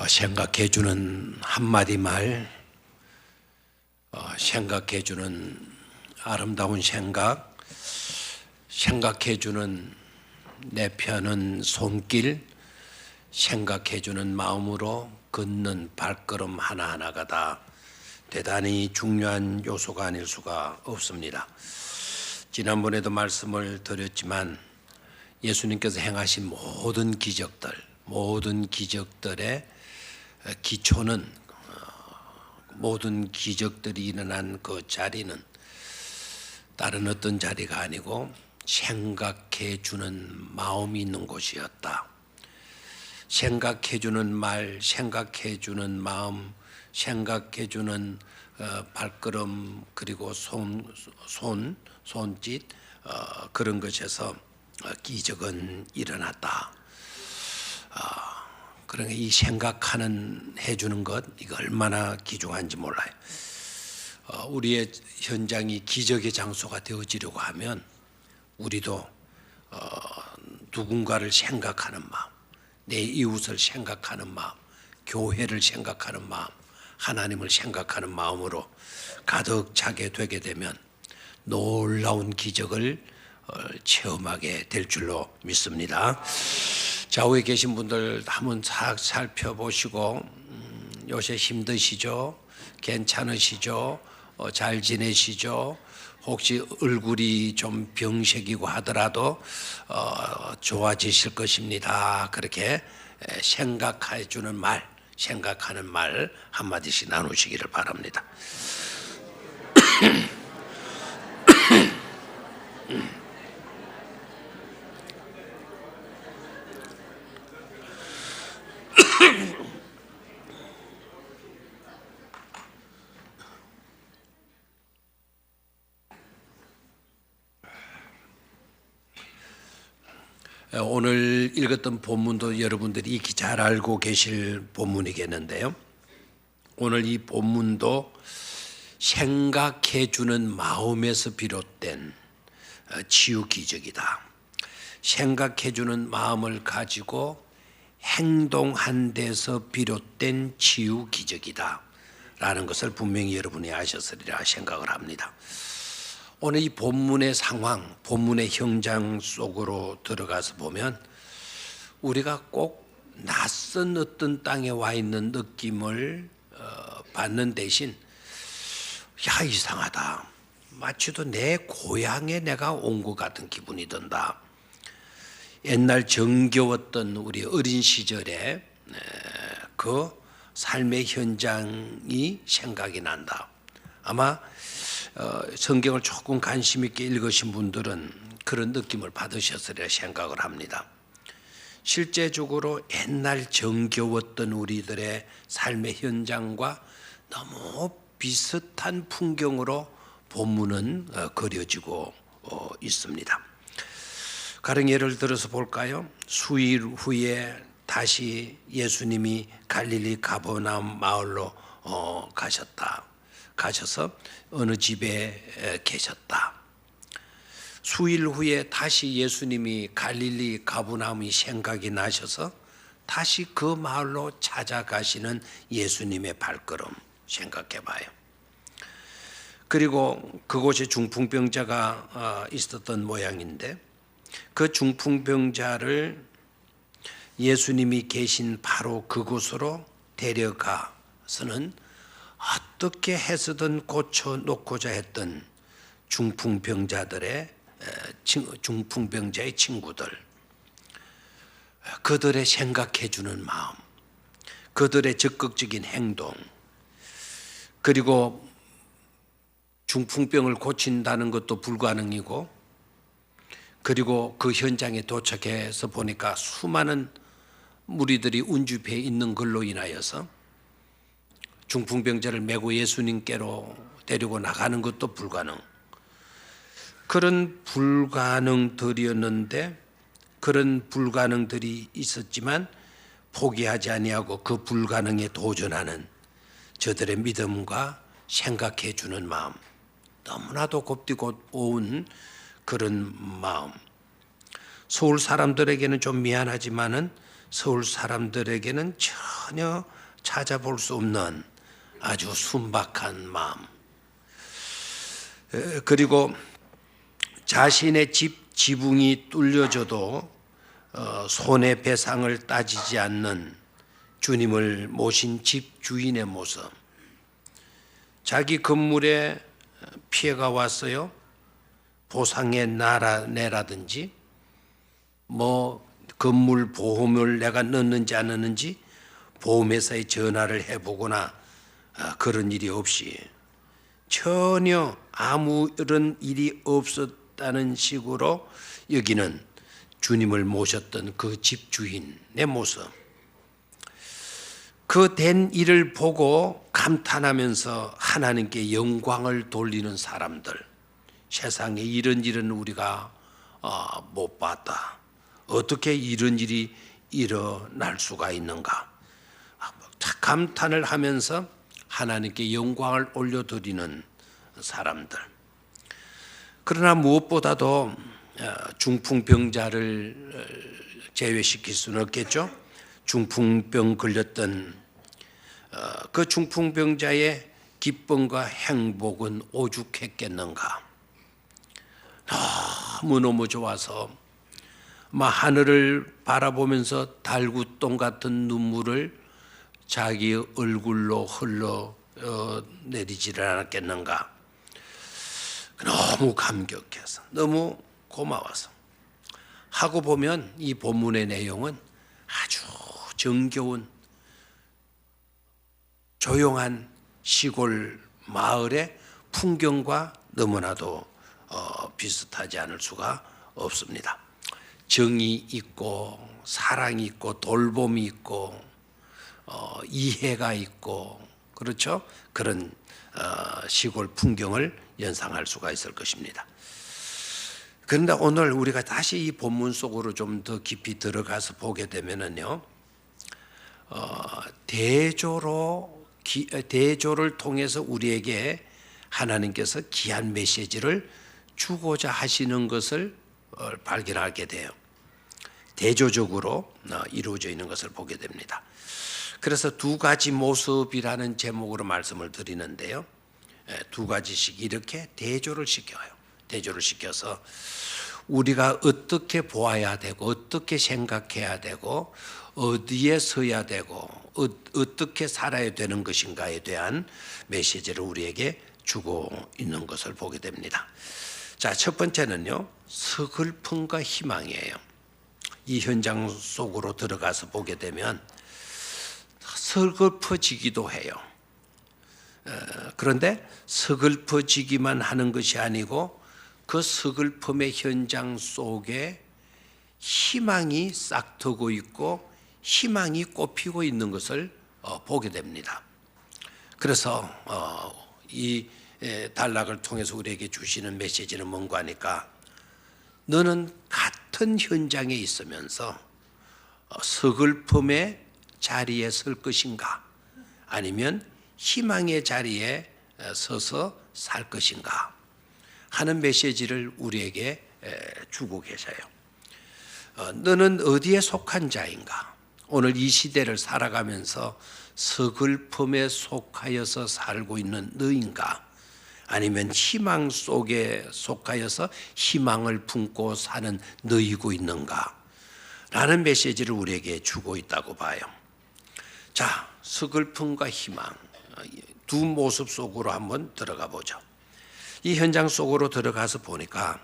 생각해주는 한마디 말, 생각해주는 아름다운 생각, 생각해주는 내 펴는 손길, 생각해주는 마음으로 걷는 발걸음 하나하나가 다 대단히 중요한 요소가 아닐 수가 없습니다. 지난번에도 말씀을 드렸지만 예수님께서 행하신 모든 기적들의 기초는, 모든 기적들이 일어난 그 자리는 다른 어떤 자리가 아니고 생각해 주는 마음이 있는 곳이었다. 생각해 주는 말, 생각해 주는 마음, 생각해 주는 발걸음, 그리고 손짓, 그런 것에서 기적은 일어났다. 그러니까 이 생각하는 해주는 것, 이거 얼마나 귀중한지 몰라요. 우리의 현장이 기적의 장소가 되어지려고 하면 우리도 누군가를 생각하는 마음, 내 이웃을 생각하는 마음, 교회를 생각하는 마음, 하나님을 생각하는 마음으로 가득 차게 되게 되면 놀라운 기적을 체험하게 될 줄로 믿습니다. 좌우에 계신 분들 한번 싹 살펴보시고, 요새 힘드시죠? 괜찮으시죠? 잘 지내시죠? 혹시 얼굴이 좀 병색이고 하더라도 좋아지실 것입니다. 그렇게 생각해 주는 말, 생각하는 말 한마디씩 나누시기를 바랍니다. 오늘 읽었던 본문도 여러분들이 익히 잘 알고 계실 본문이겠는데요. 오늘 이 본문도 생각해 주는 마음에서 비롯된 치유 기적이다. 생각해 주는 마음을 가지고 행동한 데서 비롯된 치유 기적이다 라는 것을 분명히 여러분이 아셨으리라 생각을 합니다. 오늘 이 본문의 상황, 본문의 현장 속으로 들어가서 보면 우리가 꼭 낯선 어떤 땅에 와 있는 느낌을 받는 대신, 야, 이상하다, 마치도 내 고향에 내가 온 것 같은 기분이 든다. 옛날 정겨웠던 우리 어린 시절에 그 삶의 현장이 생각이 난다. 아마 성경을 조금 관심 있게 읽으신 분들은 그런 느낌을 받으셨으리라 생각을 합니다. 실제적으로 옛날 정겨웠던 우리들의 삶의 현장과 너무 비슷한 풍경으로 본문은 그려지고 있습니다. 가령 예를 들어서 볼까요? 수일 후에 다시 예수님이 갈릴리 가버나움 마을로 가셔서 어느 집에 계셨다. 수일 후에 다시 예수님이 갈릴리 가버나움이 생각이 나셔서 다시 그 마을로 찾아가시는 예수님의 발걸음 생각해 봐요. 그리고 그곳에 중풍병자가 있었던 모양인데, 그 중풍병자를 예수님이 계신 바로 그곳으로 데려가서는 어떻게 해서든 고쳐놓고자 했던 중풍병자의 친구들, 그들의 생각해주는 마음, 그들의 적극적인 행동, 그리고 중풍병을 고친다는 것도 불가능이고, 그리고 그 현장에 도착해서 보니까 수많은 무리들이 운집해 있는 걸로 인하여서 중풍병자를 메고 예수님께로 데리고 나가는 것도 불가능. 그런 불가능들이었는데, 그런 불가능들이 있었지만 포기하지 아니하고 그 불가능에 도전하는 저들의 믿음과 생각해 주는 마음, 너무나도 곱디고 온 그런 마음. 서울 사람들에게는 좀 미안하지만은 서울 사람들에게는 전혀 찾아볼 수 없는 아주 순박한 마음. 그리고 자신의 집 지붕이 뚫려져도 손해배상을 따지지 않는 주님을 모신 집 주인의 모습. 자기 건물에 피해가 왔어요. 보상에 내라든지 뭐 건물 보험을 내가 넣는지 안 넣는지 보험회사에 전화를 해보거나 그런 일이 없이 전혀 아무런 일이 없었다는 식으로 여기는 주님을 모셨던 그 집주인의 모습. 그 된 일을 보고 감탄하면서 하나님께 영광을 돌리는 사람들. 세상에 이런 일은 우리가 못 봤다. 어떻게 이런 일이 일어날 수가 있는가. 감탄을 하면서 하나님께 영광을 올려드리는 사람들. 그러나 무엇보다도 중풍병자를 제외시킬 수는 없겠죠. 중풍병 걸렸던 그 중풍병자의 기쁨과 행복은 오죽했겠는가. 너무너무 좋아서 하늘을 바라보면서 달구똥 같은 눈물을 자기 얼굴로 흘러 내리지를 않았겠는가. 너무 감격해서 너무 고마워서 하고 보면 이 본문의 내용은 아주 정겨운 조용한 시골 마을의 풍경과 너무나도 비슷하지 않을 수가 없습니다. 정이 있고 사랑이 있고 돌봄이 있고 이해가 있고 그렇죠? 그런 시골 풍경을 연상할 수가 있을 것입니다. 그런데 오늘 우리가 다시 이 본문 속으로 좀 더 깊이 들어가서 보게 되면은요, 대조를 통해서 우리에게 하나님께서 귀한 메시지를 주고자 하시는 것을 발견하게 돼요. 대조적으로 이루어져 있는 것을 보게 됩니다. 그래서 두 가지 모습이라는 제목으로 말씀을 드리는데요, 두 가지씩 이렇게 대조를 시켜요. 대조를 시켜서 우리가 어떻게 보아야 되고 어떻게 생각해야 되고 어디에 서야 되고 어떻게 살아야 되는 것인가에 대한 메시지를 우리에게 주고 있는 것을 보게 됩니다. 자, 첫 번째는요, 서글픔과 희망이에요. 이 현장 속으로 들어가서 보게 되면 서글퍼지기도 해요. 그런데 서글퍼지기만 하는 것이 아니고 그 서글픔의 현장 속에 희망이 싹트고 있고 희망이 꽃피고 있는 것을 보게 됩니다. 그래서 이 단락을 통해서 우리에게 주시는 메시지는 뭔가 하니까 너는 같은 현장에 있으면서 서글픔의 자리에 설 것인가 아니면 희망의 자리에 서서 살 것인가 하는 메시지를 우리에게 주고 계셔요. 너는 어디에 속한 자인가? 오늘 이 시대를 살아가면서 서글픔에 속하여서 살고 있는 너인가? 아니면 희망 속에 속하여서 희망을 품고 사는 너이고 있는가? 라는 메시지를 우리에게 주고 있다고 봐요. 자, 서글픔과 희망 두 모습 속으로 한번 들어가 보죠. 이 현장 속으로 들어가서 보니까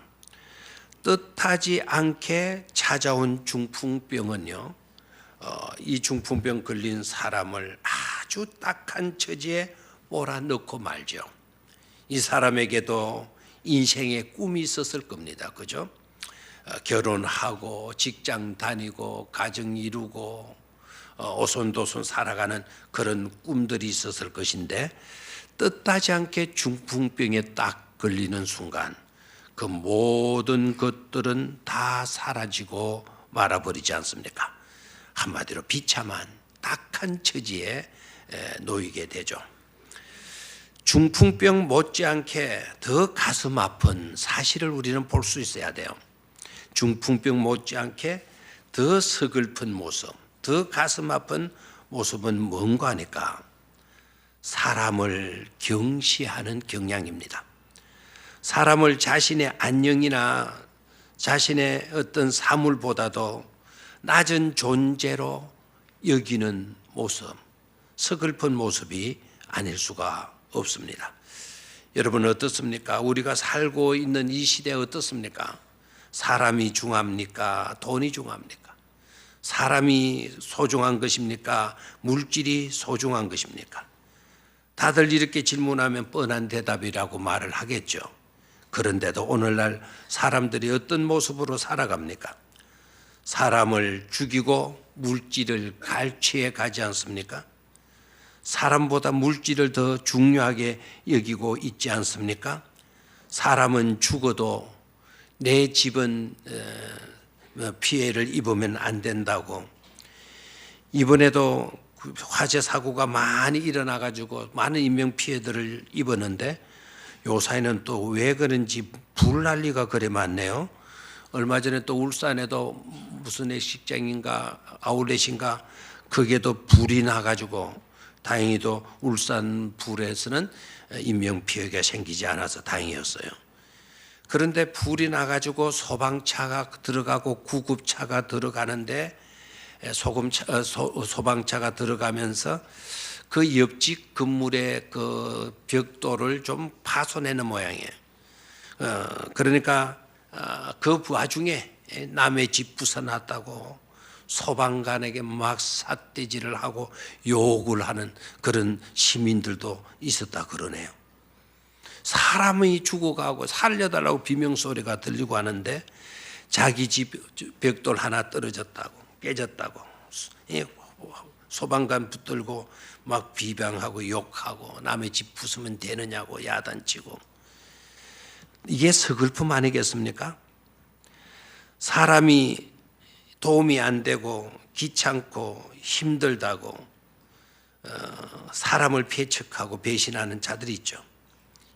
뜻하지 않게 찾아온 중풍병은요, 이 중풍병 걸린 사람을 아주 딱한 처지에 몰아넣고 말죠. 이 사람에게도 인생의 꿈이 있었을 겁니다. 그죠? 결혼하고 직장 다니고 가정 이루고 오손도손 살아가는 그런 꿈들이 있었을 것인데 뜻하지 않게 중풍병에 딱 걸리는 순간 그 모든 것들은 다 사라지고 말아버리지 않습니까? 한마디로 비참한 딱한 처지에 놓이게 되죠. 중풍병 못지않게 더 가슴 아픈 사실을 우리는 볼 수 있어야 돼요. 중풍병 못지않게 더 서글픈 모습. 더 가슴 아픈 모습은 뭔가 하니까 사람을 경시하는 경향입니다. 사람을 자신의 안녕이나 자신의 어떤 사물보다도 낮은 존재로 여기는 모습, 서글픈 모습이 아닐 수가 없습니다. 여러분 어떻습니까? 우리가 살고 있는 이 시대 어떻습니까? 사람이 중합니까? 돈이 중합니까? 사람이 소중한 것입니까? 물질이 소중한 것입니까? 다들 이렇게 질문하면 뻔한 대답이라고 말을 하겠죠. 그런데도 오늘날 사람들이 어떤 모습으로 살아갑니까? 사람을 죽이고 물질을 갈취해 가지 않습니까? 사람보다 물질을 더 중요하게 여기고 있지 않습니까? 사람은 죽어도 내 집은 피해를 입으면 안 된다고. 이번에도 화재 사고가 많이 일어나 가지고 많은 인명 피해들을 입었는데 요사이는 또 왜 그런지 불 난리가 그래 많네요. 얼마 전에 또 울산에도 무슨 식장인가 아울렛인가 거기에도 불이 나가지고 다행히도 울산 불에서는 인명 피해가 생기지 않아서 다행이었어요. 그런데 불이 나가지고 소방차가 들어가고 구급차가 들어가는데 소방차가 들어가면서 그 옆집 건물의 그 벽돌을 좀 파손하는 모양이에요. 그러니까 그 와중에 남의 집 부숴놨다고 소방관에게 막 삿대질을 하고 욕을 하는 그런 시민들도 있었다 그러네요. 사람이 죽어가고 살려달라고 비명소리가 들리고 하는데 자기 집 벽돌 하나 떨어졌다고 깨졌다고 소방관 붙들고 막 비방하고 욕하고 남의 집 부수면 되느냐고 야단치고. 이게 서글픔 아니겠습니까? 사람이 도움이 안 되고 귀찮고 힘들다고 사람을 배척하고 배신하는 자들이 있죠.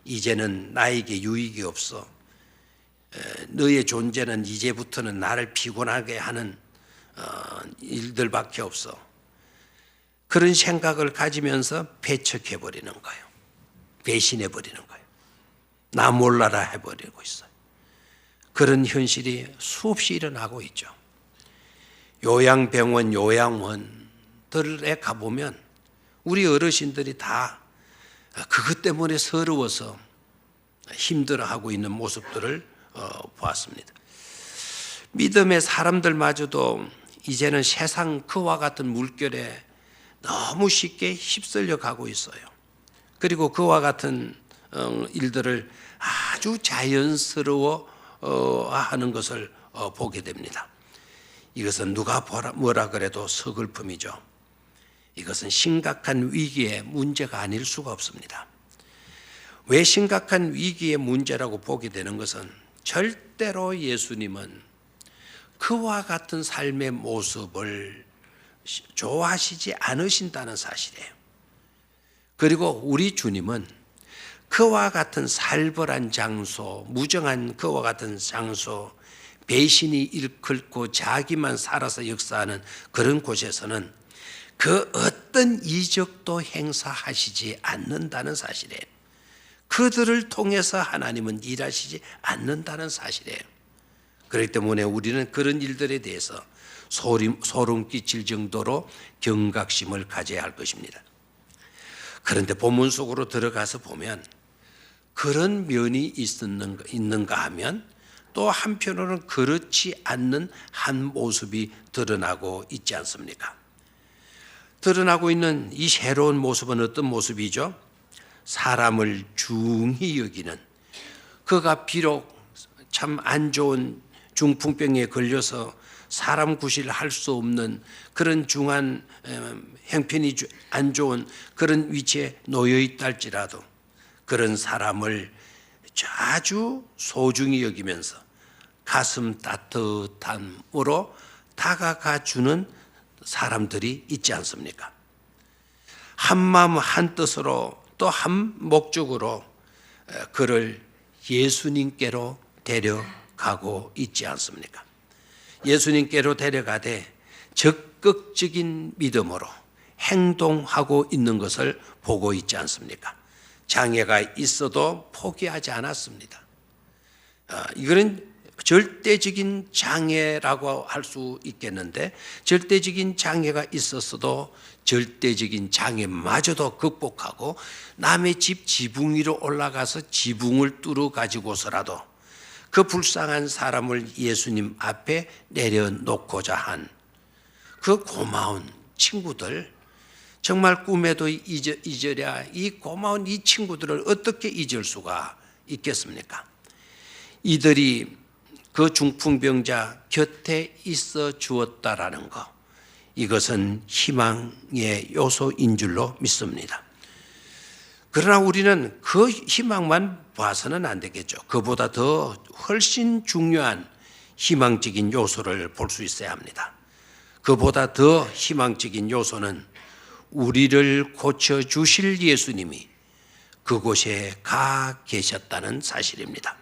이제는 나에게 유익이 없어. 너의 존재는 이제부터는 나를 피곤하게 하는 일들밖에 없어. 그런 생각을 가지면서 배척해버리는 거예요. 배신해버리는 거예요. 나 몰라라 해버리고 있어요. 그런 현실이 수없이 일어나고 있죠. 요양병원, 요양원들에 가보면 우리 어르신들이 다 그것 때문에 서러워서 힘들어하고 있는 모습들을 보았습니다. 믿음의 사람들마저도 이제는 세상 그와 같은 물결에 너무 쉽게 휩쓸려 가고 있어요. 그리고 그와 같은 일들을 아주 자연스러워 하는 것을 보게 됩니다. 이것은 누가 뭐라 그래도 서글픔이죠. 이것은 심각한 위기의 문제가 아닐 수가 없습니다. 왜 심각한 위기의 문제라고 보게 되는 것은 절대로 예수님은 그와 같은 삶의 모습을 좋아하시지 않으신다는 사실이에요. 그리고 우리 주님은 그와 같은 살벌한 장소, 무정한 그와 같은 장소, 배신이 일컬고 자기만 살아서 역사하는 그런 곳에서는 그 어떤 이적도 행사하시지 않는다는 사실이에요. 그들을 통해서 하나님은 일하시지 않는다는 사실이에요. 그렇기 때문에 우리는 그런 일들에 대해서 소름 끼칠 정도로 경각심을 가져야 할 것입니다. 그런데 본문 속으로 들어가서 보면 그런 면이 있는가 하면 또 한편으로는 그렇지 않는 한 모습이 드러나고 있지 않습니까? 드러나고 있는 이 새로운 모습은 어떤 모습이죠? 사람을 중히 여기는, 그가 비록 참 안 좋은 중풍병에 걸려서 사람 구실을 할 수 없는 그런 중한 형편이 안 좋은 그런 위치에 놓여 있다 할지라도 그런 사람을 아주 소중히 여기면서 가슴 따뜻함으로 다가가 주는 사람들이 있지 않습니까? 한 마음 한 뜻으로 또 한 목적으로 그를 예수님께로 데려가고 있지 않습니까? 예수님께로 데려가되 적극적인 믿음으로 행동하고 있는 것을 보고 있지 않습니까? 장애가 있어도 포기하지 않았습니다. 이거는 절대적인 장애라고 할 수 있겠는데, 절대적인 장애가 있었어도 절대적인 장애마저도 극복하고 남의 집 지붕 위로 올라가서 지붕을 뚫어 가지고서라도 그 불쌍한 사람을 예수님 앞에 내려놓고자 한 그 고마운 친구들, 정말 꿈에도 잊으랴 이 고마운 이 친구들을 어떻게 잊을 수가 있겠습니까? 이들이 그 중풍병자 곁에 있어 주었다라는 것, 이것은 희망의 요소인 줄로 믿습니다. 그러나 우리는 그 희망만 봐서는 안 되겠죠. 그보다 더 훨씬 중요한 희망적인 요소를 볼 수 있어야 합니다. 그보다 더 희망적인 요소는 우리를 고쳐주실 예수님이 그곳에 가 계셨다는 사실입니다.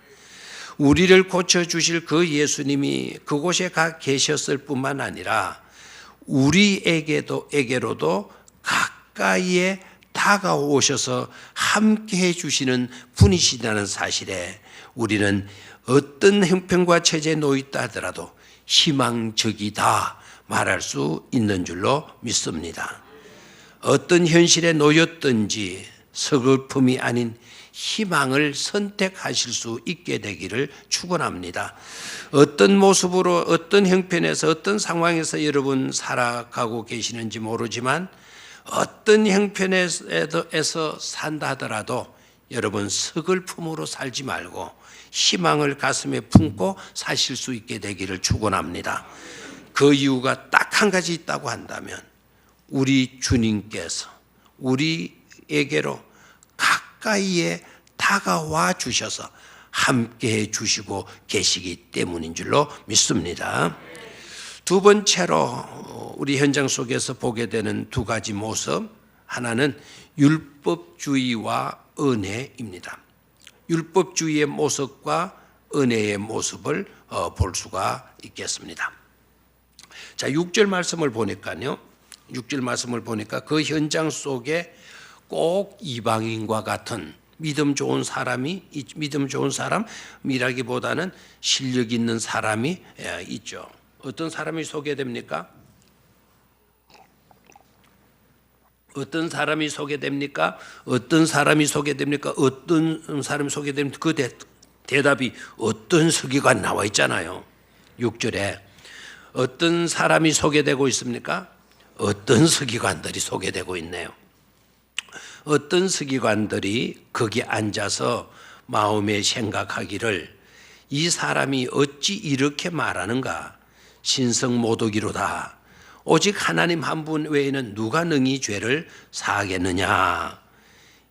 우리를 고쳐주실 그 예수님이 그곳에 가 계셨을 뿐만 아니라 우리에게로도 가까이에 다가오셔서 함께 해주시는 분이시다는 사실에 우리는 어떤 형편과 처지에 놓였다 하더라도 희망적이다 말할 수 있는 줄로 믿습니다. 어떤 현실에 놓였든지 서글픔이 아닌 희망을 선택하실 수 있게 되기를 축원합니다. 어떤 모습으로, 어떤 형편에서, 어떤 상황에서 여러분 살아가고 계시는지 모르지만 어떤 형편에서 산다 하더라도 여러분 서글픔으로 살지 말고 희망을 가슴에 품고 사실 수 있게 되기를 축원합니다. 그 이유가 딱 한 가지 있다고 한다면 우리 주님께서 우리에게로 가까이에 다가와 주셔서 함께해 주시고 계시기 때문인 줄로 믿습니다. 두 번째로 우리 현장 속에서 보게 되는 두 가지 모습, 하나는 율법주의와 은혜입니다. 율법주의의 모습과 은혜의 모습을 볼 수가 있겠습니다. 자, 6절 말씀을 보니까요. 6절 말씀을 보니까 그 현장 속에 꼭 이방인과 같은 믿음 좋은 사람이라기보다는 실력 있는 사람이 있죠. 어떤 사람이 소개됩니까? 어떤 사람이 소개됩니까? 어떤 사람이 소개됩니까? 어떤 사람이 소개됩니까? 그 대답이 어떤 서기관 나와 있잖아요. 6절에 어떤 사람이 소개되고 있습니까? 어떤 서기관들이 소개되고 있네요. 어떤 서기관들이 거기 앉아서 마음에 생각하기를 이 사람이 어찌 이렇게 말하는가? 신성모독이로다. 오직 하나님 한 분 외에는 누가 능히 죄를 사하겠느냐?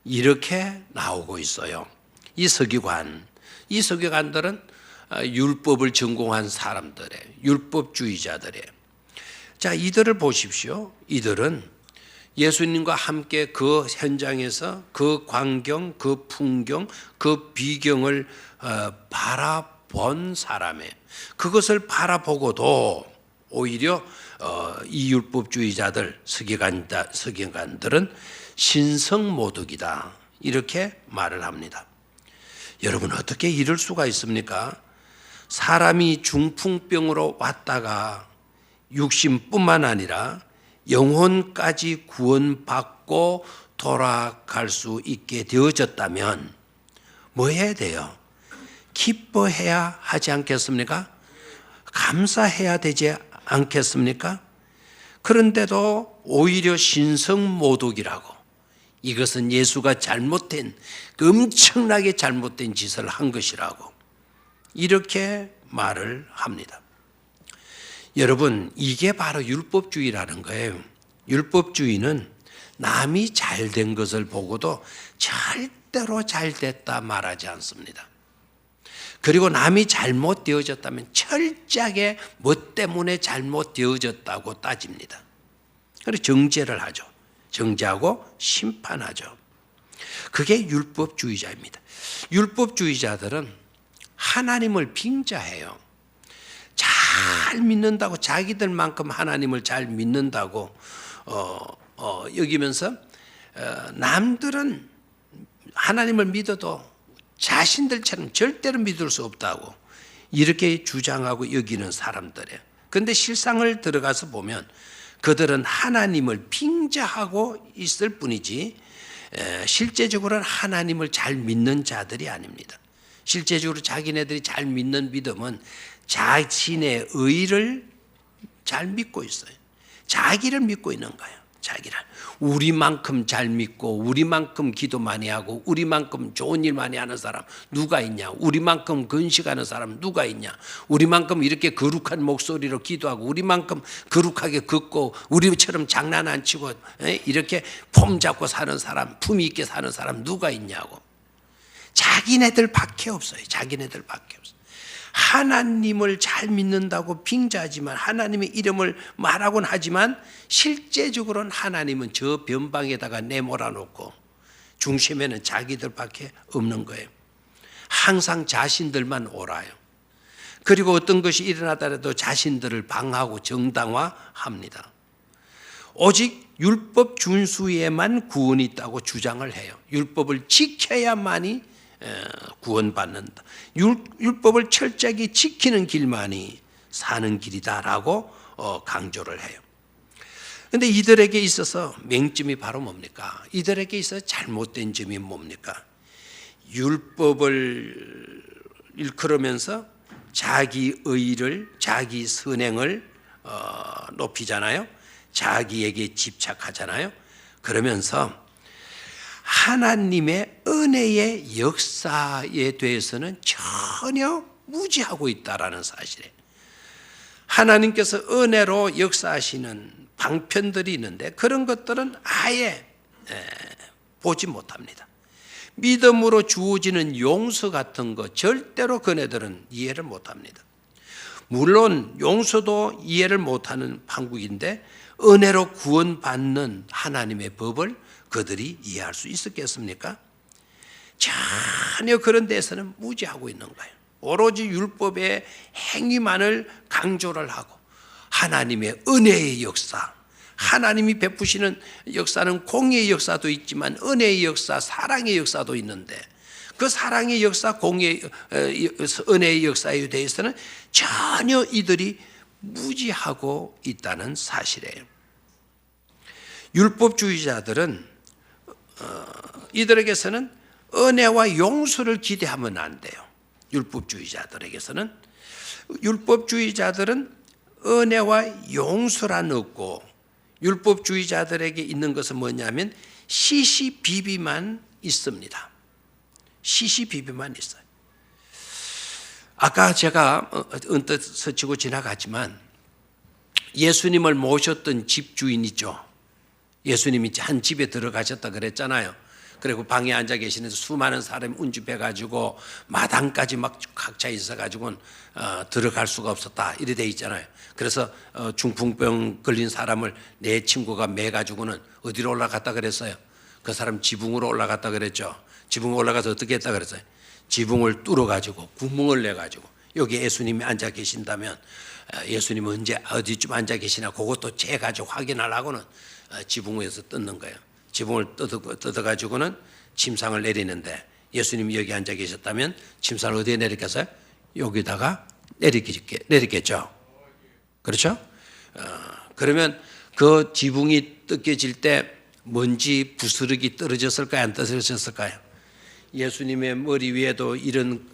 이렇게 나오고 있어요. 이 서기관들은 율법을 전공한 사람들의 율법주의자들의, 자, 이들을 보십시오. 이들은 예수님과 함께 그 현장에서 그 광경, 그 풍경, 그 비경을 바라본 사람의, 그것을 바라보고도 오히려 이 율법주의자들, 서기관들은 신성모독이다 이렇게 말을 합니다. 여러분, 어떻게 이럴 수가 있습니까? 사람이 중풍병으로 왔다가 육신뿐만 아니라 영혼까지 구원받고 돌아갈 수 있게 되어졌다면 뭐 해야 돼요? 기뻐해야 하지 않겠습니까? 감사해야 되지 않겠습니까? 그런데도 오히려 신성모독이라고, 이것은 예수가 엄청나게 잘못된 짓을 한 것이라고 이렇게 말을 합니다. 여러분, 이게 바로 율법주의라는 거예요. 율법주의는 남이 잘된 것을 보고도 절대로 잘됐다 말하지 않습니다. 그리고 남이 잘못되어졌다면 철저하게 뭐 때문에 잘못되어졌다고 따집니다. 그리고 정죄를 하죠. 정죄하고 심판하죠. 그게 율법주의자입니다. 율법주의자들은 하나님을 빙자해요. 잘 믿는다고, 자기들만큼 하나님을 잘 믿는다고 여기면서 남들은 하나님을 믿어도 자신들처럼 절대로 믿을 수 없다고 이렇게 주장하고 여기는 사람들이에요. 그런데 실상을 들어가서 보면 그들은 하나님을 빙자하고 있을 뿐이지 실제적으로는 하나님을 잘 믿는 자들이 아닙니다. 실제적으로 자기네들이 잘 믿는 믿음은 자신의 의를 잘 믿고 있어요. 자기를 믿고 있는 거예요. 자기를. 우리만큼 잘 믿고 우리만큼 기도 많이 하고 우리만큼 좋은 일 많이 하는 사람 누가 있냐? 우리만큼 건식하는 사람 누가 있냐? 우리만큼 이렇게 거룩한 목소리로 기도하고 우리만큼 거룩하게 걷고 우리처럼 장난 안 치고 이렇게 폼 잡고 사는 사람, 품위 있게 사는 사람 누가 있냐고. 자기네들밖에 없어요. 자기네들밖에 없어요. 하나님을 잘 믿는다고 빙자하지만 하나님의 이름을 말하곤 하지만 실제적으로는 하나님은 저 변방에다가 내몰아 놓고 중심에는 자기들밖에 없는 거예요. 항상 자신들만 옳아요. 그리고 어떤 것이 일어나더라도 자신들을 방하고 정당화합니다. 오직 율법 준수에만 구원이 있다고 주장을 해요. 율법을 지켜야만이 구원받는다. 율법을 철저하게 지키는 길만이 사는 길이다라고 강조를 해요. 그런데 이들에게 있어서 맹점이 바로 뭡니까? 이들에게 있어서 잘못된 점이 뭡니까? 율법을 일컬으면서 자기 의를, 자기 선행을 높이잖아요. 자기에게 집착하잖아요. 그러면서 하나님의 은혜의 역사에 대해서는 전혀 무지하고 있다라는 사실이에요. 하나님께서 은혜로 역사하시는 방편들이 있는데 그런 것들은 아예 보지 못합니다. 믿음으로 주어지는 용서 같은 거 절대로 그네들은 이해를 못합니다. 물론 용서도 이해를 못하는 판국인데 은혜로 구원받는 하나님의 법을 그들이 이해할 수 있었겠습니까? 전혀 그런 데서는 무지하고 있는 거예요. 오로지 율법의 행위만을 강조를 하고 하나님의 은혜의 역사, 하나님이 베푸시는 역사는 공의의 역사도 있지만 은혜의 역사, 사랑의 역사도 있는데 그 사랑의 역사, 공의의 은혜의 역사에 대해서는 전혀 이들이 무지하고 있다는 사실이에요. 율법주의자들은 이들에게서는 은혜와 용서를 기대하면 안 돼요. 율법주의자들은 은혜와 용서란 없고 율법주의자들에게 있는 것은 뭐냐면 시시비비만 있습니다. 시시비비만 있어요. 아까 제가 언뜻 스치고 지나갔지만 예수님을 모셨던 집주인이죠. 예수님이 한 집에 들어가셨다 그랬잖아요. 그리고 방에 앉아 계시는데 수많은 사람이 운집해가지고 마당까지 막 각자 있어가지고는 들어갈 수가 없었다 이래 돼 있잖아요. 그래서 중풍병 걸린 사람을 내 친구가 매가지고는 어디로 올라갔다 그랬어요? 그 사람 지붕으로 올라갔다 그랬죠. 지붕 올라가서 어떻게 했다 그랬어요? 지붕을 뚫어가지고 구멍을 내가지고 여기 예수님이 앉아 계신다면 예수님 언제 어디쯤 앉아 계시나 그것도 재가지고 확인하려고는 지붕 위에서 뜯는 거예요. 지붕을 뜯어가지고는 침상을 내리는데 예수님이 여기 앉아 계셨다면 침상을 어디에 내리겠어요? 여기다가 내리겠죠. 그렇죠? 그러면 그 지붕이 뜯겨질 때 먼지 부스러기 떨어졌을까요? 안 떨어졌을까요? 예수님의 머리 위에도 이런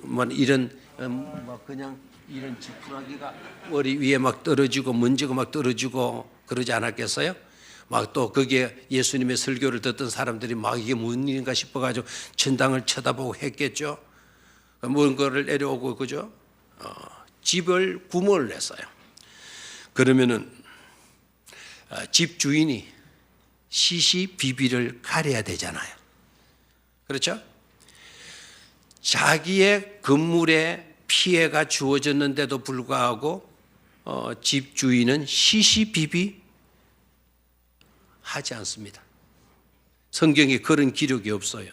그냥 이런 지푸라기가 머리 위에 막 떨어지고 먼지가 막 떨어지고 그러지 않았겠어요? 막 또 거기에 예수님의 설교를 듣던 사람들이 막 이게 무슨 일인가 싶어가지고 천당을 쳐다보고 했겠죠. 먼 거를 내려오고 그죠? 집을 구멍을 냈어요. 그러면은 집 주인이 시시비비를 가려야 되잖아요. 그렇죠? 자기의 건물에 피해가 주어졌는데도 불구하고 집 주인은 시시비비 하지 않습니다. 성경에 그런 기록이 없어요.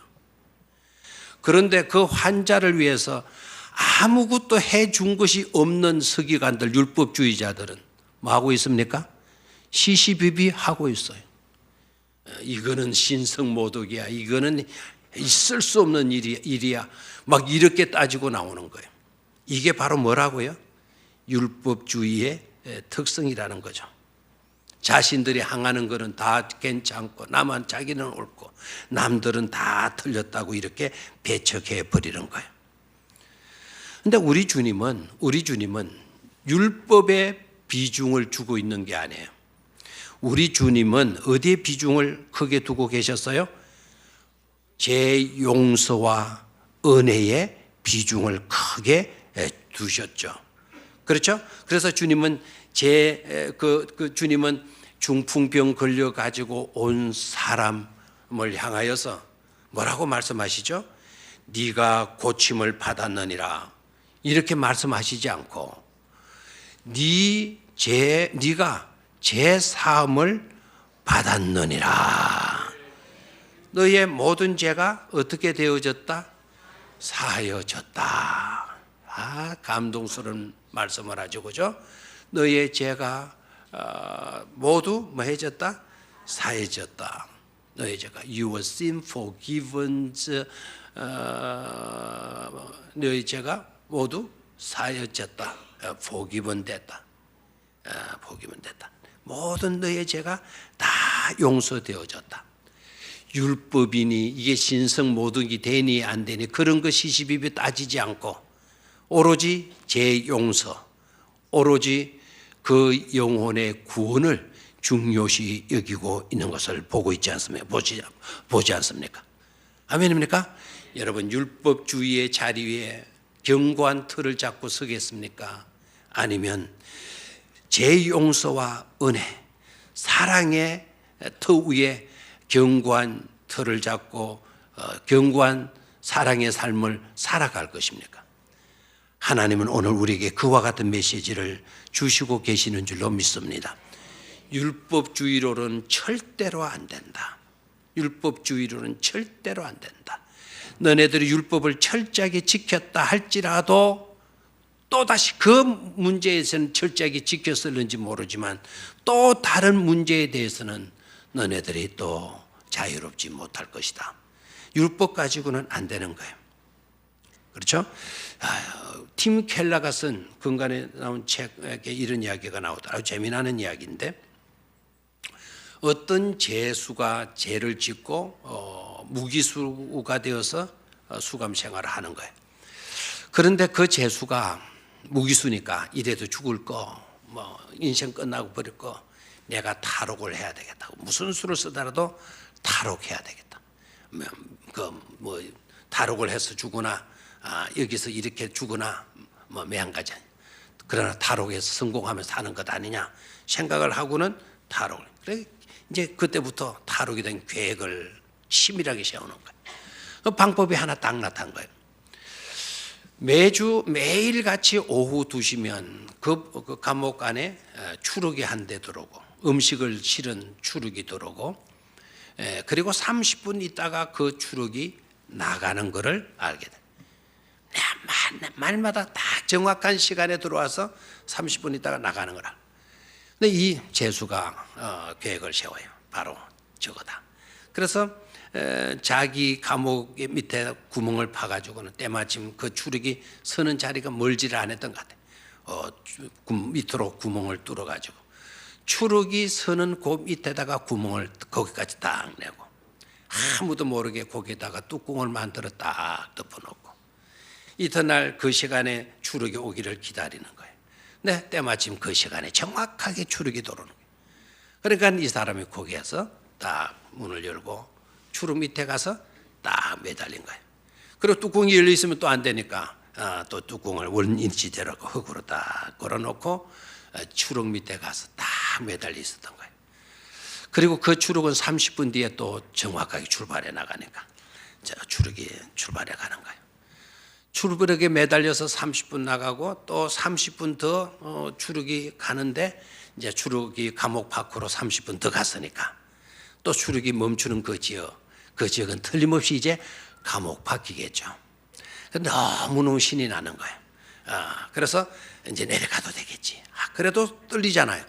그런데 그 환자를 위해서 아무것도 해준 것이 없는 서기관들, 율법주의자들은 뭐 하고 있습니까? 시시비비 하고 있어요. 이거는 신성모독이야. 이거는 있을 수 없는 일이야. 막 이렇게 따지고 나오는 거예요. 이게 바로 뭐라고요? 율법주의의 특성이라는 거죠. 자신들이 항하는 것은 다 괜찮고 나만 자기는 옳고 남들은 다 틀렸다고 이렇게 배척해 버리는 거예요. 그런데 우리 주님은 율법에 비중을 주고 있는 게 아니에요. 우리 주님은 어디에 비중을 크게 두고 계셨어요? 제 용서와 은혜에 비중을 크게 두셨죠. 그렇죠? 그래서 주님은 주님은 중풍병 걸려 가지고 온 사람을 향하여서 뭐라고 말씀하시죠? 네가 고침을 받았느니라 이렇게 말씀하시지 않고 네가 제 사함을 받았느니라. 너의 모든 죄가 어떻게 되어졌다? 사하여졌다. 감동스러운 말씀을 하죠, 그죠? 너의 죄가 모두 뭐 해졌다? 사해졌다. 너의 죄가 your sin forgiven. 너의 죄가 모두 사해졌다. forgiven 됐다. forgiven 됐다. 모든 너의 죄가 다 용서되어졌다. 율법이니 이게 신성모독이 되니 안 되니 그런 거 시시비비 따지지 않고 오로지 제 용서, 오로지 그 영혼의 구원을 중요시 여기고 있는 것을 보고 있지 않습니까? 보지 않습니까? 아멘입니까? 여러분 율법주의의 자리 위에 견고한 틀을 잡고 서겠습니까? 아니면 제 용서와 은혜, 사랑의 터 위에 견고한 틀을 잡고 견고한 사랑의 삶을 살아갈 것입니까? 하나님은 오늘 우리에게 그와 같은 메시지를 주시고 계시는 줄로 믿습니다. 율법주의로는 절대로 안 된다. 율법주의로는 절대로 안 된다. 너네들이 율법을 철저하게 지켰다 할지라도 또다시 그 문제에서는 철저하게 지켰을는지 모르지만 또 다른 문제에 대해서는 너네들이 또 자유롭지 못할 것이다. 율법 가지고는 안 되는 거예요. 그렇죠? 팀 켈러가 쓴 근간에 나온 책에 이런 이야기가 나오더라고요. 재미나는 이야기인데 어떤 죄수가 죄를 짓고 무기수가 되어서 수감 생활을 하는 거예요. 그런데 그 죄수가 무기수니까 이래도 죽을 거, 인생 끝나고 버릴 거, 내가 탈옥을 해야 되겠다. 무슨 수를 쓰더라도 탈옥해야 되겠다. 탈옥을 해서 죽거나 여기서 이렇게 죽거나 매한 가지. 그러나 탈옥해서 성공하면서 사는 것 아니냐 생각을 하고는 탈옥을. 그래 이제 그때부터 탈옥에 대한 계획을 치밀하게 세우는 거예요. 그 방법이 하나 딱 나타난 거예요. 매일 같이 오후 2시면 그 감옥 안에 추룩이 한 대 들어오고 음식을 실은 추룩이 들어오고 그리고 30분 있다가 그 추룩이 나가는 것을 알게 돼. 말마다 딱 정확한 시간에 들어와서 30분 있다가 나가는 거라. 근데 이 죄수가 계획을 세워요. 바로 저거다. 그래서 자기 감옥 밑에 구멍을 파가지고는 때마침 그 추룩이 서는 자리가 멀지를 않았던 것 같아요. 밑으로 구멍을 뚫어가지고 추룩이 서는 그 밑에다가 구멍을 거기까지 딱 내고 아무도 모르게 거기에다가 뚜껑을 만들어 딱 덮어놓고 이튿날 그 시간에 추룩이 오기를 기다리는 거예요. 근데 때마침 그 시간에 정확하게 추룩이 들어오는 거예요. 그러니까 이 사람이 거기에서 딱 문을 열고 추룩 밑에 가서 딱 매달린 거예요. 그리고 뚜껑이 열려 있으면 또 안 되니까 또 뚜껑을 원위치대로 흙으로 딱 걸어놓고 추룩 밑에 가서 딱 매달려 있었던 거예요. 그리고 그 추룩은 30분 뒤에 또 정확하게 출발해 나가니까 추룩이 출발해 가는 거예요. 추룩에 매달려서 30분 나가고 또 30분 더 추룩이 가는데 이제 추룩이 감옥 밖으로 30분 더 갔으니까 또 추룩이 멈추는 그 지역은 틀림없이 이제 감옥 밖이겠죠. 너무너무 신이 나는 거예요. 그래서 이제 내려가도 되겠지. 그래도 떨리잖아요.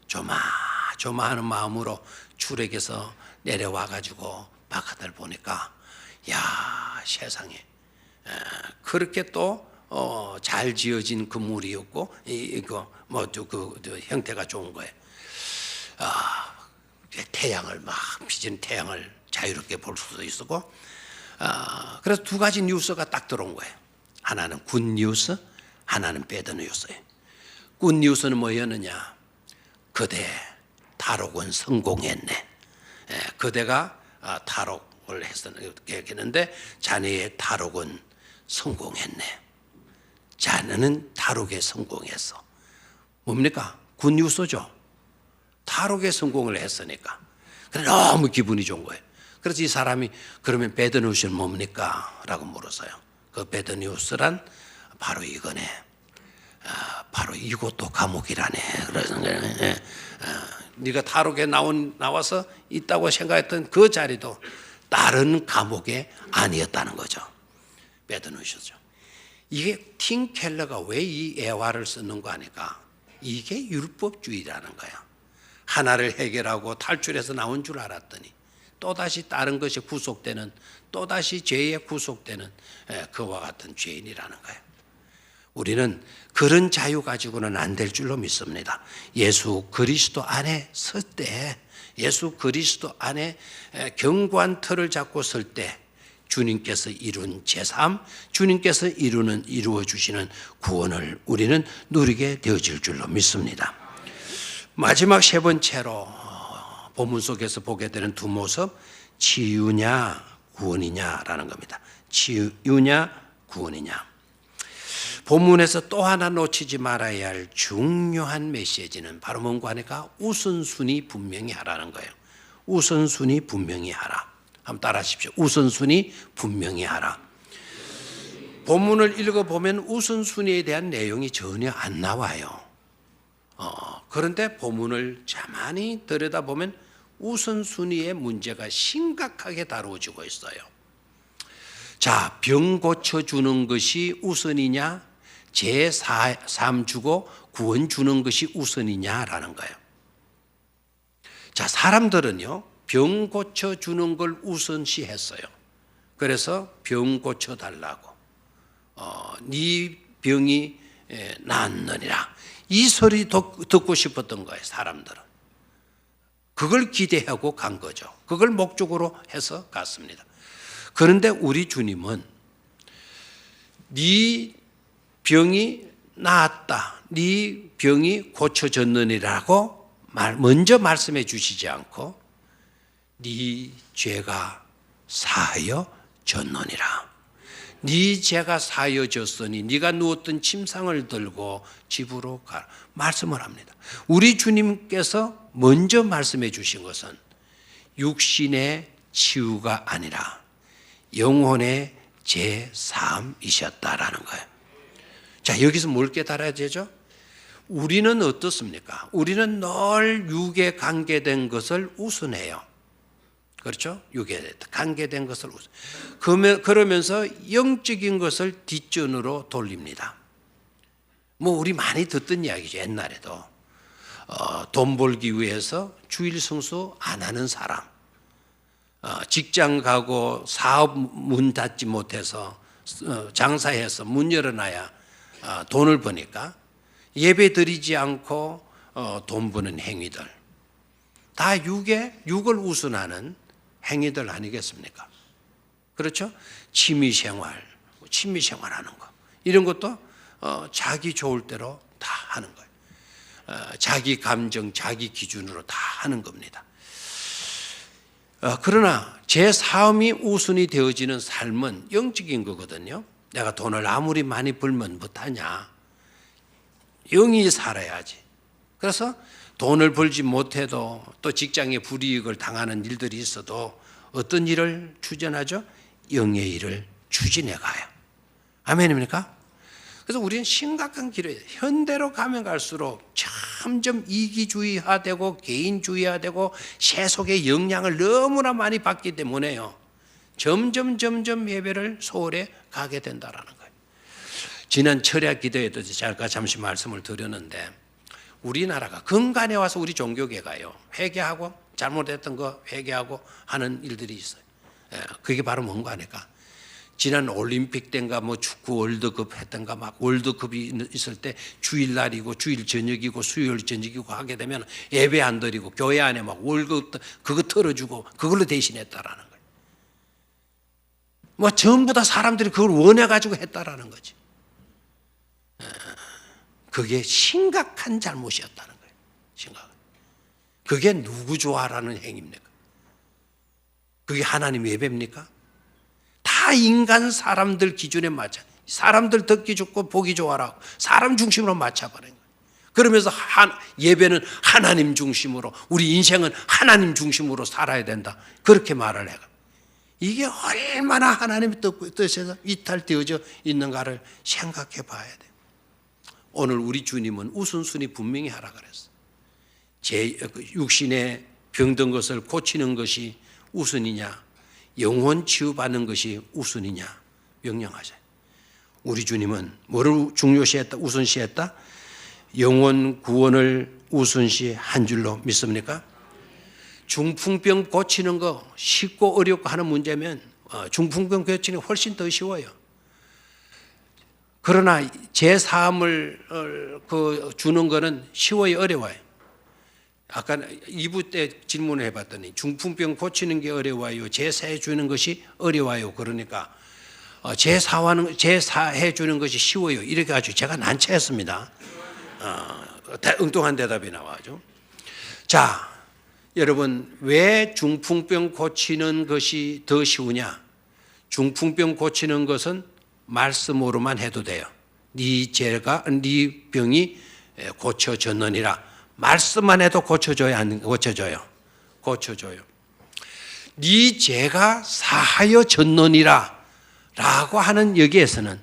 조마조마하는 마음으로 출애굽에서 내려와 가지고 바깥을 보니까 야, 세상에 그렇게 또 잘 지어진 건물이었고 이거 그 형태가 좋은 거예요. 태양을 막 비치는 태양을 자유롭게 볼 수도 있었고, 그래서 두 가지 뉴스가 딱 들어온 거예요. 하나는 굿 뉴스, 하나는 배드 뉴스예요. 굿 뉴스는 뭐였느냐? 그대 탈옥은 성공했네. 그대가 탈옥을 했는데 자네의 탈옥은 성공했네. 자네는 탈옥에 성공했어. 뭡니까? 굿 뉴스죠. 탈옥에 성공을 했으니까. 그래 너무 기분이 좋은 거예요. 그래서 이 사람이 그러면 배드 뉴스는 뭡니까? 라고 물었어요. 그 배드 뉴스란 바로 이거네. 바로 이것도 감옥이라네. 그래서 네가 탈옥에 나와서 있다고 생각했던 그 자리도 다른 감옥이 아니었다는 거죠. 배드 뉴스죠. 이게 팀 켈러가 왜 이 애화를 쓰는 거 아니까? 이게 율법주의라는 거야. 하나를 해결하고 탈출해서 나온 줄 알았더니 또다시 다른 것이 구속되는, 또다시 죄에 구속되는 그와 같은 죄인이라는 거예요. 우리는 그런 자유 가지고는 안 될 줄로 믿습니다. 예수 그리스도 안에 설 때, 예수 그리스도 안에 견고한 틀을 잡고 설 때 주님께서 이룬 제3, 주님께서 이루어 주시는 구원을 우리는 누리게 되어질 줄로 믿습니다. 마지막 세 번째로 본문 속에서 보게 되는 두 모습, 치유냐 구원이냐라는 겁니다. 치유냐 구원이냐. 본문에서 또 하나 놓치지 말아야 할 중요한 메시지는 바로 뭔가 하니까 우선순위 분명히 하라는 거예요. 우선순위 분명히 하라. 한번 따라 하십시오. 우선순위 분명히 하라. 본문을 읽어보면 우선순위에 대한 내용이 전혀 안 나와요. 그런데 본문을 가만히 들여다보면 우선순위의 문제가 심각하게 다루어지고 있어요. 자, 병 고쳐주는 것이 우선이냐, 제3 주고 구원 주는 것이 우선이냐라는 거예요. 자, 사람들은요, 병 고쳐주는 걸 우선시했어요. 그래서 병 고쳐달라고. 네 병이 낫느니라. 이 소리 듣고 싶었던 거예요, 사람들은. 그걸 기대하고 간 거죠. 그걸 목적으로 해서 갔습니다. 그런데 우리 주님은 네 병이 나았다, 네 병이 고쳐졌느니라고 먼저 말씀해 주시지 않고 네 죄가 사하여졌느니라. 네 죄가 사하여졌으니 네가 누웠던 침상을 들고 집으로 가라. 말씀을 합니다. 우리 주님께서 먼저 말씀해 주신 것은 육신의 치유가 아니라 영혼의 제3이셨다라는 거예요. 자, 여기서 뭘 깨달아야 되죠? 우리는 어떻습니까? 우리는 늘 육에 관계된 것을 우선해요. 그렇죠? 육에 관계된 것을 우선. 그러면서 영적인 것을 뒷전으로 돌립니다. 뭐 우리 많이 듣던 이야기죠. 옛날에도 돈 벌기 위해서 주일 성수 안 하는 사람, 직장 가고 사업 문 닫지 못해서 장사해서 문 열어놔야 돈을 버니까 예배 드리지 않고 돈 버는 행위들, 다 육을 우선하는 행위들 아니겠습니까? 그렇죠? 취미생활 하는 거, 이런 것도 자기 좋을 대로 다 하는 거예요. 자기 감정, 자기 기준으로 다 하는 겁니다. 그러나 제 삶이 우선이 되어지는 삶은 영적인 거거든요. 내가 돈을 아무리 많이 벌면 못하냐? 영이 살아야지. 그래서 돈을 벌지 못해도 또 직장에 불이익을 당하는 일들이 있어도 어떤 일을 추진하죠? 영의 일을 추진해 가요. 아멘입니까? 그래서 우리는 심각한 길에 현대로 가면 갈수록 점점 이기주의화되고 개인주의화되고 세속의 영향을 너무나 많이 받기 때문에요. 점점 예배를 소홀해 가게 된다라는 거예요. 지난 철야 기도에도 제가 잠시 말씀을 드렸는데 우리나라가 근간에 와서 우리 종교계가요 회개하고 잘못했던 거 회개하고 하는 일들이 있어요. 그게 바로 뭔가 하니까 지난 올림픽 때인가 뭐 축구 월드컵 했던가 막 월드컵이 있을 때 주일날이고 주일 저녁이고 수요일 저녁이고 하게 되면 예배 안 드리고 교회 안에 막 월급 그거 털어주고 그걸로 대신했다라는 거예요. 뭐 전부 다 사람들이 그걸 원해가지고 했다라는 거지. 그게 심각한 잘못이었다는 거예요. 심각한. 그게 누구 좋아하라는 행위입니까? 그게 하나님 예배입니까? 다 인간 사람들 기준에 맞춰. 사람들 듣기 좋고 보기 좋아라고 사람 중심으로 맞춰버린 거예요. 그러면서 예배는 하나님 중심으로 우리 인생은 하나님 중심으로 살아야 된다. 그렇게 말을 해요. 이게 얼마나 하나님의 뜻에서 이탈되어져 있는가를 생각해 봐야 돼요. 오늘 우리 주님은 우선순위 분명히 하라 그랬어요. 제 육신에 병든 것을 고치는 것이 우선이냐 영혼 치유받는 것이 우선이냐 명령하세요. 우리 주님은 뭐를 중요시했다 우선시했다? 영혼 구원을 우선시한 줄로 믿습니까? 중풍병 고치는 거 쉽고 어렵고 하는 문제면 중풍병 고치는 게 훨씬 더 쉬워요. 그러나 제3을 주는 거는 쉬워요 어려워요? 아까 2부 때 질문을 해봤더니 중풍병 고치는 게 어려워요 제4 주는 것이 어려워요. 그러니까 제4 해주는 것이 쉬워요 이렇게 가지고 제가 난처했습니다. 엉뚱한 대답이 나와죠. 자 여러분 왜 중풍병 고치는 것이 더 쉬우냐? 중풍병 고치는 것은 말씀으로만 해도 돼요. 네 병이 고쳐졌느니라. 말씀만 해도 고쳐줘요 안 고쳐줘요? 고쳐줘요. 네 죄가 사하여졌느니라 라고 하는 여기에서는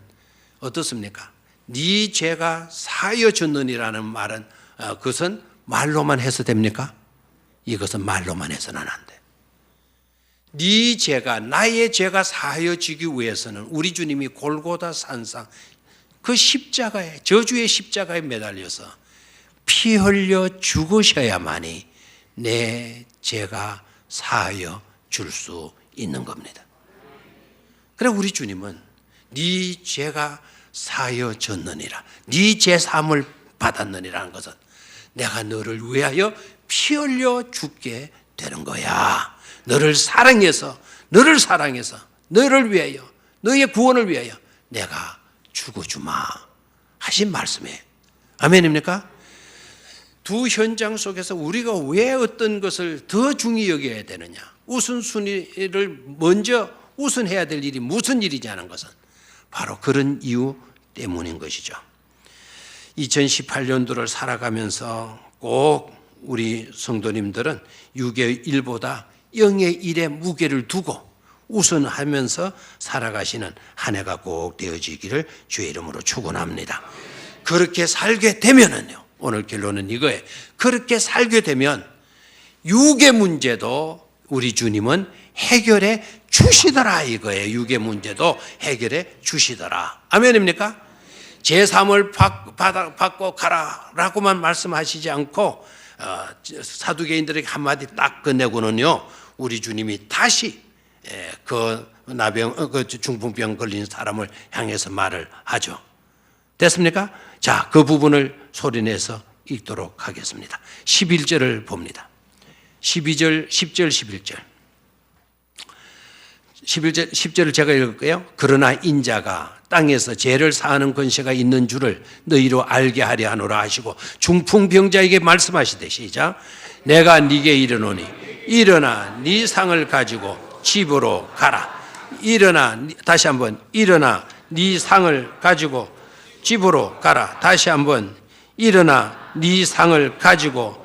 어떻습니까? 네 죄가 사하여졌느니라는 말은 그것은 말로만 해서 됩니까? 이것은 말로만 해서는 안 돼. 네 죄가 나의 죄가 사하여지기 위해서는 우리 주님이 골고다 산상 그 십자가에 저주의 십자가에 매달려서 피 흘려 죽으셔야만이 내 죄가 사하여 줄 수 있는 겁니다. 그래 우리 주님은 네 죄가 사하여졌느니라 네 죄 사함을 받았느니라는 것은 내가 너를 위하여 피 흘려 죽게 되는 거야. 너를 사랑해서 너를 위하여 너의 구원을 위하여 내가 죽어주마 하신 말씀이에요. 아멘입니까? 두 현장 속에서 우리가 왜 어떤 것을 더 중히 여겨야 되느냐 우선순위를 먼저 우선해야 될 일이 무슨 일이냐는 것은 바로 그런 이유 때문인 것이죠. 2018년도를 살아가면서 꼭 우리 성도님들은 6의 1보다 0의 1의 무게를 두고 우선하면서 살아가시는 한 해가 꼭 되어지기를 주의 이름으로 축원합니다. 그렇게 살게 되면은요. 오늘 결론은 이거예요. 그렇게 살게 되면 6의 문제도 우리 주님은 해결해 주시더라 이거예요. 6의 문제도 해결해 주시더라. 아멘입니까? 제3을 받고 가라라고만 말씀하시지 않고 사두개인들에게 한마디 딱 끝내고는요. 우리 주님이 다시 그 중풍병 걸린 사람을 향해서 말을 하죠. 됐습니까? 자, 그 부분을 소리내서 읽도록 하겠습니다. 11절을 봅니다. 12절, 10절, 11절. 10절을 제가 읽을게요. 그러나 인자가 땅에서 죄를 사하는 권세가 있는 줄을 너희로 알게 하려 하노라 하시고 중풍병자에게 말씀하시되 시작. 내가 네게 이르노니 일어나 네 상을 가지고 집으로 가라. 일어나 다시 한번 일어나 네 상을 가지고 집으로 가라. 다시 한번 일어나 네 상을 가지고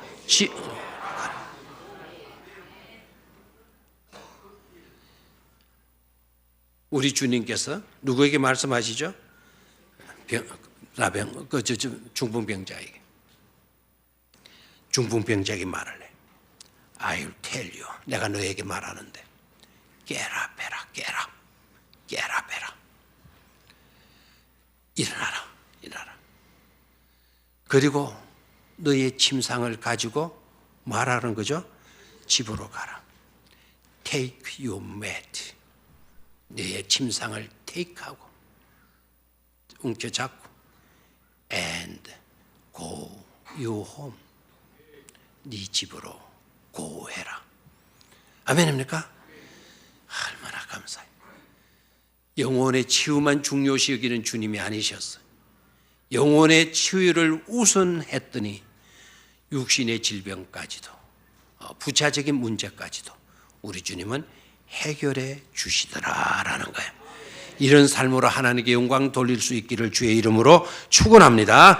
우리 주님께서 누구에게 말씀하시죠? 중풍병자에게. 중풍병자에게 말을 해. I'll tell you. 내가 너에게 말하는데 깨라 베라 깨라 깨라 베라. 일어나라 일어나라. 그리고 너의 침상을 가지고 말하는 거죠. 집으로 가라. Take your mat. 너의 침상을 테이크하고 움켜잡고 and go your home. 네 집으로 고해라. 아멘입니까? 얼마나 감사해요. 영혼의 치유만 중요시 여기는 주님이 아니셨어요. 영혼의 치유를 우선했더니 육신의 질병까지도 부차적인 문제까지도 우리 주님은 해결해 주시더라라는 거예요. 이런 삶으로 하나님께 영광 돌릴 수 있기를 주의 이름으로 축원합니다.